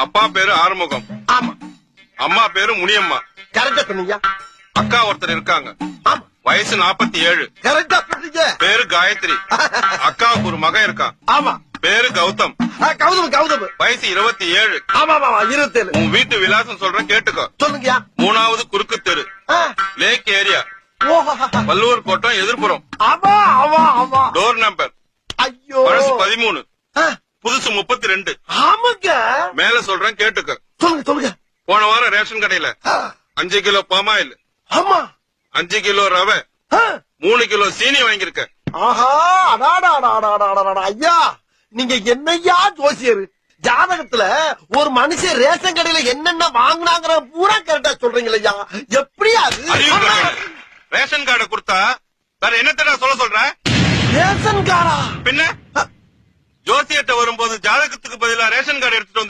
அப்பா பேரு ஆறுமுகம், ஆமா அம்மா பேரு முனியம்மா. கரெக்டா சொன்னீங்க. அக்கா ஒருத்தர் இருக்காங்க, ஆமா வயசு 47, கரெக்டா சொன்னீங்க. பேரு காயத்ரி. அக்காவுக்கு ஒரு மகன் இருக்கான், ஆமா பேரு கௌதம், கௌதம் கௌதம். வயசு 27. ஆமா ஆமா 27. உன் வீட்டு விலாசம் சொல்றேன் கேட்டுக்கோ. சொல்லுங்கயா. 3வது குறுக்கு தெரு, லேக் ஏரியா, ஓஹோ வள்ளுவர் கோட்டம் எதிர்ப்புறம். ஆமா ஆமா ஆமா. டோர் நம்பர் ஐயோ பழசு 13, புதுசு 32. ஆமாங்க. மேல சொல்றேன் கேட்டுக்க. சொல்லுங்க சொல்லுங்க. போன வாரம் ரேஷன் கடையில 5 கிலோ பாமாயில், ஆமா 5 கிலோ ரவை, 3 கிலோ சீனி வாங்கியிருக்க. ஆஹா அடாடா ஐயா, நீங்க என்னையா ஜோசியர்? ஜாதகத்துல ஒரு மனுஷன் ரேஷன் கடையில என்னென்ன வாங்கினாங்கிற பூரா கரெக்டா சொல்றீங்களா? எப்படியா ரேஷன் கார்டை கொடுத்தா வேற என்னத்தடா சொல்ற? ரேஷன் கார்டா? பின்ன ஜோசியத்தை வரும்போது ஜாதகத்துக்கு பதிலா ரேஷன் கார்டு எடுத்துட்டு